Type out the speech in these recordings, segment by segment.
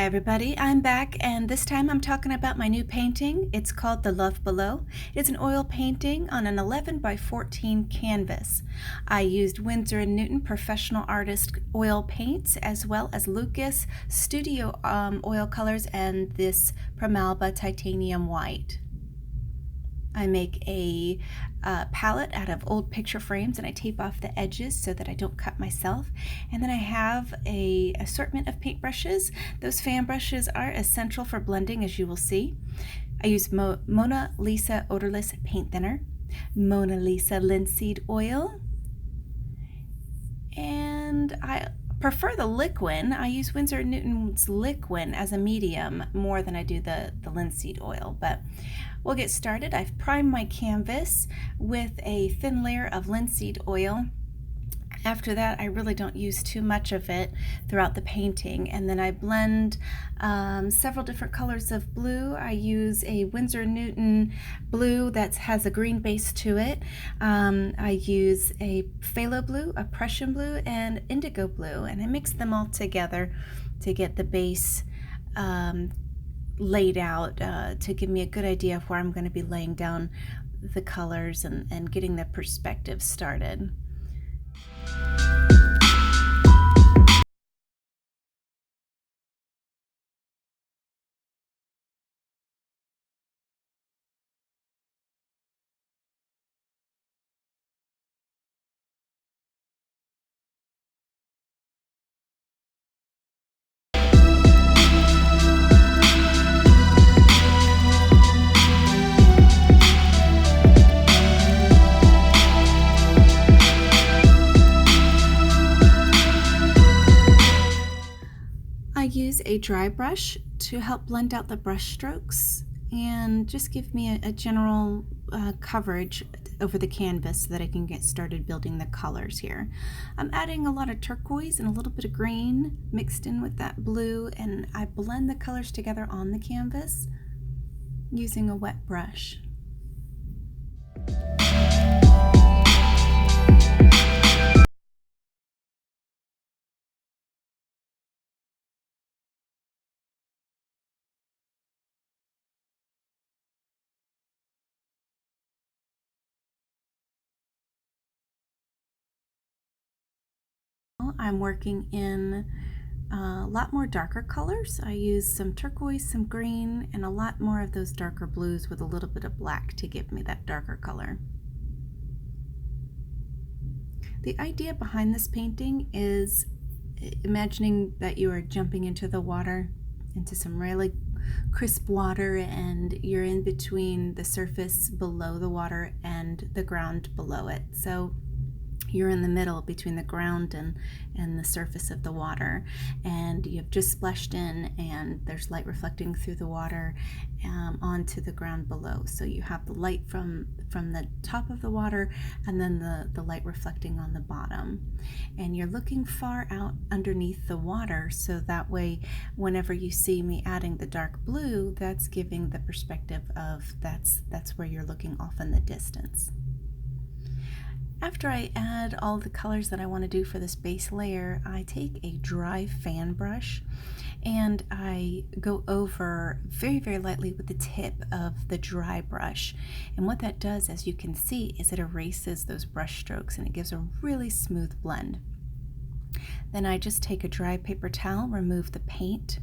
Hi everybody, I'm back and this time I'm talking about my new painting. It's called The Love Below. It's an oil painting on an 11 by 14 canvas. I used Windsor and Newton Professional Artist oil paints as well as Lukas Studio oil colors and this Premalba titanium white. I make a palette out of old picture frames and I tape off the edges so that I don't cut myself. And then I have a assortment of paintbrushes. Those fan brushes are essential for blending, as you will see. I use Mona Lisa odorless paint thinner, Mona Lisa linseed oil, and I prefer the Liquin. I use Windsor and Newton's Liquin as a medium more than I do the linseed oil, but we'll get started. I've primed my canvas with a thin layer of linseed oil. After that, I really don't use too much of it throughout the painting, and then I blend several different colors of blue. I use a Windsor Newton blue that has a green base to it. I use a phthalo blue, a Prussian blue, and indigo blue, and I mix them all together to get the base laid out to give me a good idea of where I'm going to be laying down the colors and getting the perspective started. I use a dry brush to help blend out the brush strokes and just give me a general coverage over the canvas so that I can get started building the colors here. I'm adding a lot of turquoise and a little bit of green mixed in with that blue, and I blend the colors together on the canvas using a wet brush. I'm working in a lot more darker colors. I use some turquoise, some green, and a lot more of those darker blues with a little bit of black to give me that darker color. The idea behind this painting is imagining that you are jumping into the water, into some really crisp water, and you're in between the surface below the water and the ground below it. So you're in the middle between the ground and the surface of the water, and you've just splashed in and there's light reflecting through the water onto the ground below. So you have the light from the top of the water and then the light reflecting on the bottom, and you're looking far out underneath the water, so that way whenever you see me adding the dark blue, that's giving the perspective of that's where you're looking off in the distance. After I add all the colors that I want to do for this base layer, I take a dry fan brush and I go over very, very lightly with the tip of the dry brush. And what that does, as you can see, is it erases those brush strokes and it gives a really smooth blend. Then I just take a dry paper towel, remove the paint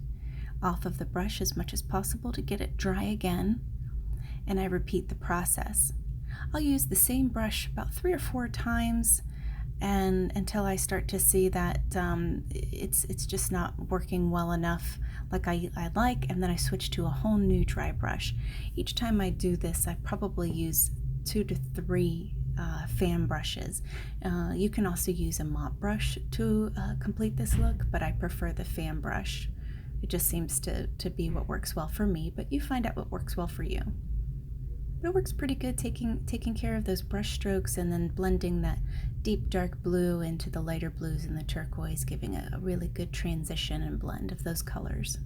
off of the brush as much as possible to get it dry again, and I repeat the process. I'll use the same brush about 3 or 4 times and until I start to see that it's just not working well enough like I like, and then I switch to a whole new dry brush. Each time I do this, I probably use 2 to 3 fan brushes. You can also use a mop brush to complete this look, but I prefer the fan brush. It just seems to be what works well for me, but you find out what works well for you. But it works pretty good taking care of those brush strokes and then blending that deep dark blue into the lighter blues and the turquoise, giving a really good transition and blend of those colors.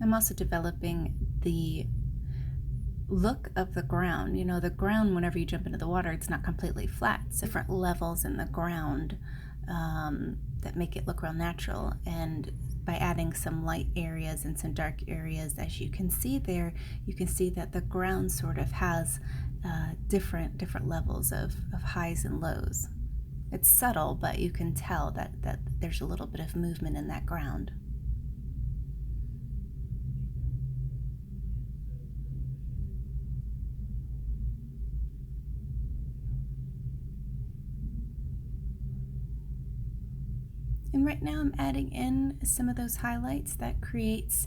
I'm also developing the look of the ground. You know, the ground, whenever you jump into the water, it's not completely flat. It's different levels in the ground that make it look real natural. And by adding some light areas and some dark areas, as you can see there, you can see that the ground sort of has different levels of highs and lows. It's subtle, but you can tell that there's a little bit of movement in that ground. And right now I'm adding in some of those highlights that creates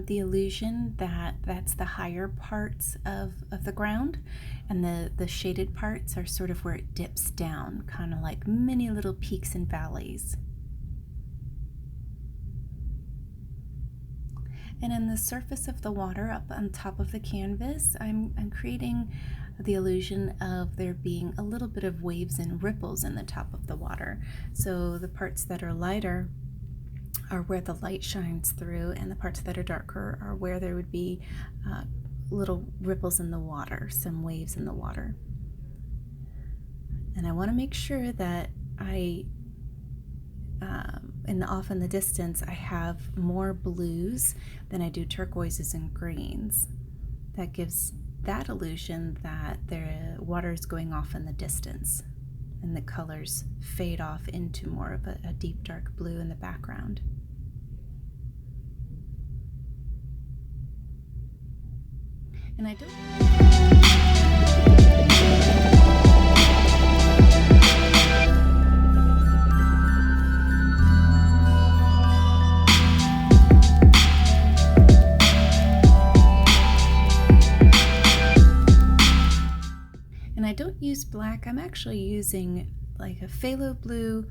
the illusion that that's the higher parts of the ground, and the shaded parts are sort of where it dips down, kind of like many little peaks and valleys. And in the surface of the water up on top of the canvas, I'm creating the illusion of there being a little bit of waves and ripples in the top of the water. So the parts that are lighter are where the light shines through, and the parts that are darker are where there would be little ripples in the water, some waves in the water. And I want to make sure that off in the distance, I have more blues than I do turquoises and greens. That gives that illusion that the water is going off in the distance, and the colors fade off into more of a deep dark blue in the background. And I don't... And I don't use black. I'm actually using like a phthalo blue,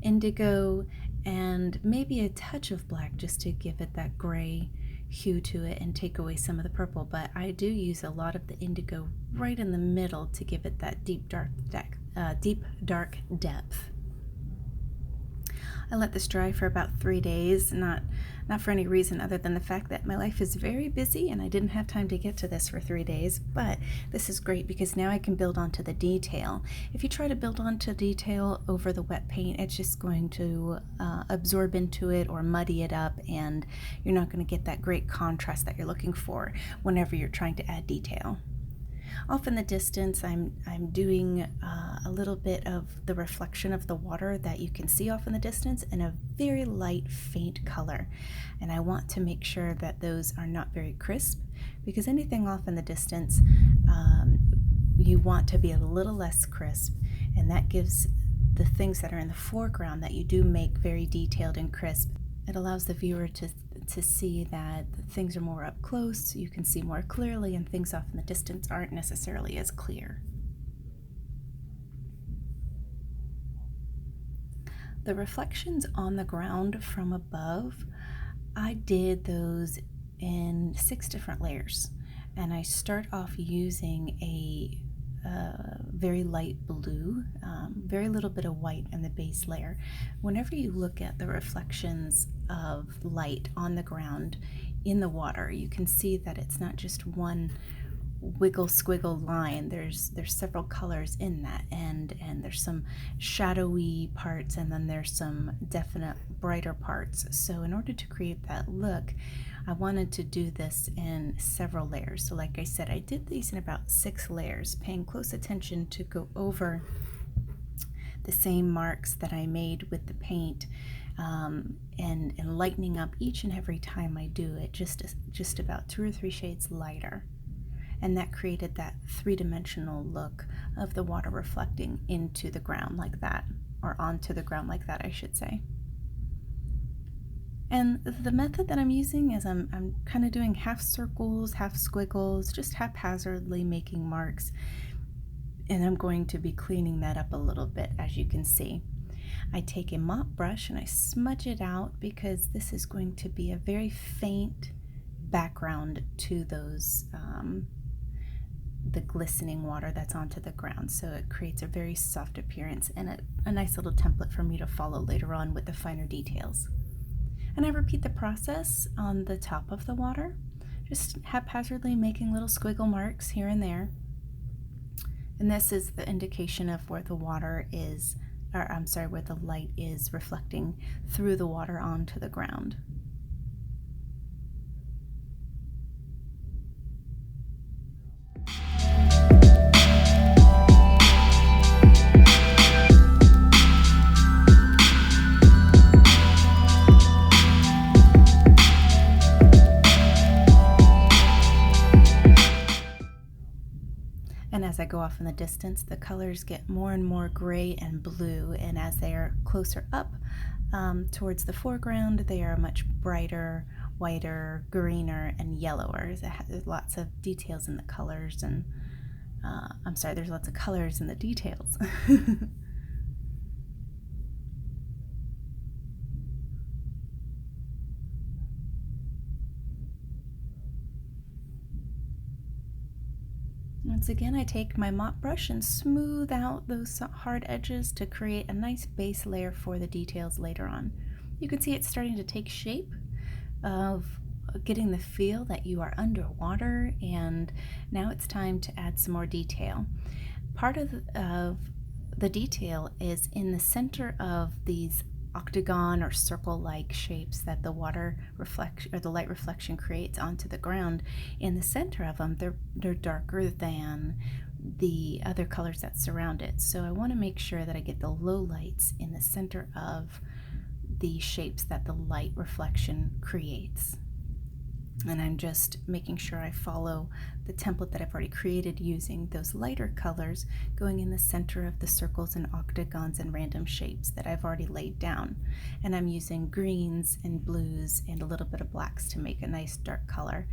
indigo, and maybe a touch of black just to give it that gray hue to it and take away some of the purple. But I do use a lot of the indigo right in the middle to give it that deep dark depth. I let this dry for about 3 days, not for any reason other than the fact that my life is very busy and I didn't have time to get to this for 3 days, but this is great because now I can build onto the detail. If you try to build onto detail over the wet paint, it's just going to absorb into it or muddy it up, and you're not going to get that great contrast that you're looking for whenever you're trying to add detail. Off in the distance, I'm doing a little bit of the reflection of the water that you can see off in the distance in a very light, faint color. And I want to make sure that those are not very crisp, because anything off in the distance, you want to be a little less crisp, and that gives the things that are in the foreground that you do make very detailed and crisp. It allows the viewer to see that things are more up close, you can see more clearly, and things off in the distance aren't necessarily as clear. The reflections on the ground from above, I did those in 6 different layers, and I start off using a very light blue, very little bit of white in the base layer. Whenever you look at the reflections of light on the ground in the water, you can see that it's not just one wiggle squiggle line. There's several colors in that, and there's some shadowy parts, and then there's some definite brighter parts. So in order to create that look, I wanted to do this in several layers. So like I said, I did these in about 6 layers, paying close attention to go over the same marks that I made with the paint, and lightening up each and every time I do it, just about 2 or 3 shades lighter. And that created that 3-dimensional look of the water reflecting into the ground like that, or onto the ground like that, I should say. And the method that I'm using is I'm kind of doing half circles, half squiggles, just haphazardly making marks. And I'm going to be cleaning that up a little bit, as you can see. I take a mop brush and I smudge it out, because this is going to be a very faint background to those the glistening water that's onto the ground. So it creates a very soft appearance and a nice little template for me to follow later on with the finer details. And I repeat the process on the top of the water, just haphazardly making little squiggle marks here and there. And this is the indication of where the water is, or I'm sorry, where the light is reflecting through the water onto the ground. And as I go off in the distance, the colors get more and more gray and blue, and as they are closer up towards the foreground, they are much brighter, whiter, greener, and yellower. There's lots of details in the colors, and there's lots of colors in the details. Once again, I take my mop brush and smooth out those hard edges to create a nice base layer for the details later on. You can see it's starting to take shape of getting the feel that you are underwater, and now it's time to add some more detail. Part of the detail is in the center of these octagon or circle-like shapes that the water reflection or the light reflection creates onto the ground. In the center of them, they're darker than the other colors that surround it. So I want to make sure that I get the low lights in the center of the shapes that the light reflection creates. And I'm just making sure I follow the template that I've already created using those lighter colors going in the center of the circles and octagons and random shapes that I've already laid down. And I'm using greens and blues and a little bit of blacks to make a nice dark color.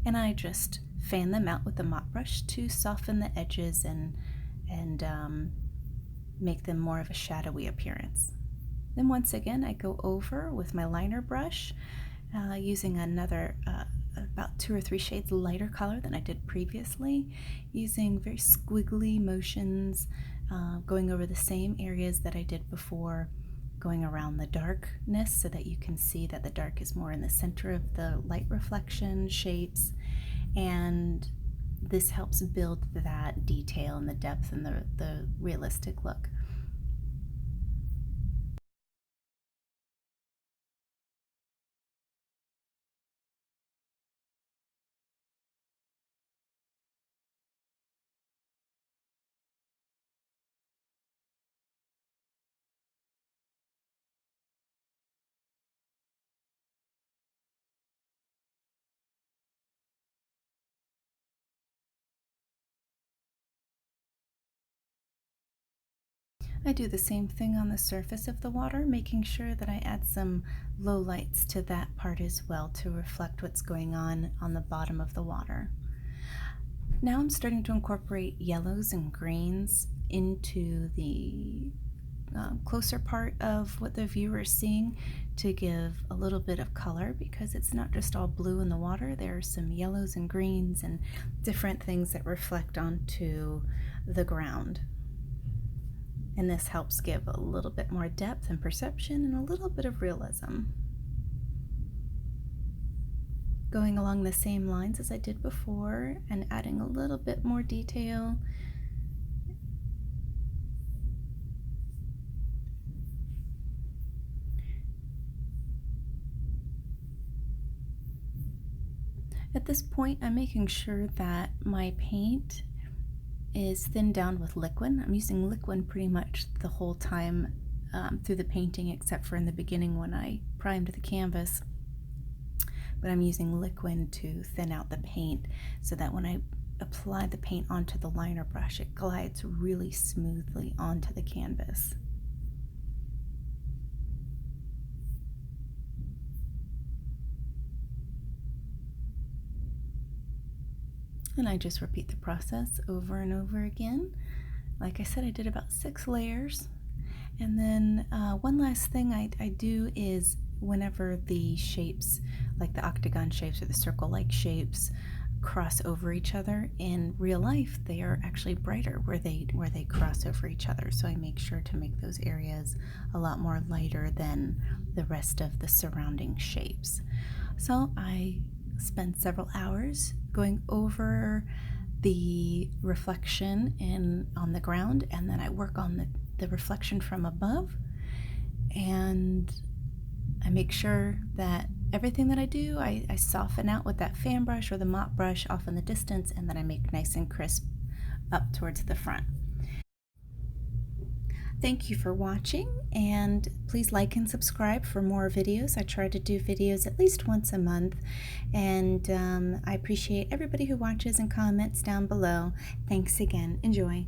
And I just fan them out with the mop brush to soften the edges and make them more of a shadowy appearance. Then once again, I go over with my liner brush using another about 2 or 3 shades lighter color than I did previously, using very squiggly motions, going over the same areas that I did before, going around the darkness so that you can see that the dark is more in the center of the light reflection shapes, and this helps build that detail and the depth and the realistic look. I do the same thing on the surface of the water, making sure that I add some low lights to that part as well to reflect what's going on the bottom of the water. Now I'm starting to incorporate yellows and greens into the closer part of what the viewer is seeing to give a little bit of color, because it's not just all blue in the water. There are some yellows and greens and different things that reflect onto the ground. And this helps give a little bit more depth and perception and a little bit of realism. Going along the same lines as I did before and adding a little bit more detail. At this point, I'm making sure that my paint is thinned down with Liquin. I'm using Liquin pretty much the whole time through the painting, except for in the beginning when I primed the canvas. But I'm using Liquin to thin out the paint so that when I apply the paint onto the liner brush, it glides really smoothly onto the canvas. And I just repeat the process over and over again. Like I said, I did about 6 layers. And then one last thing I do is whenever the shapes, like the octagon shapes or the circle-like shapes, cross over each other. In real life, they are actually brighter where they cross over each other. So I make sure to make those areas a lot more lighter than the rest of the surrounding shapes. So I spend several hours going over the reflection on the ground, and then I work on the reflection from above, and I make sure that everything that I do, I soften out with that fan brush or the mop brush off in the distance, and then I make nice and crisp up towards the front. Thank you for watching, and please like and subscribe for more videos. I try to do videos at least once a month, and I appreciate everybody who watches and comments down below. Thanks again. Enjoy.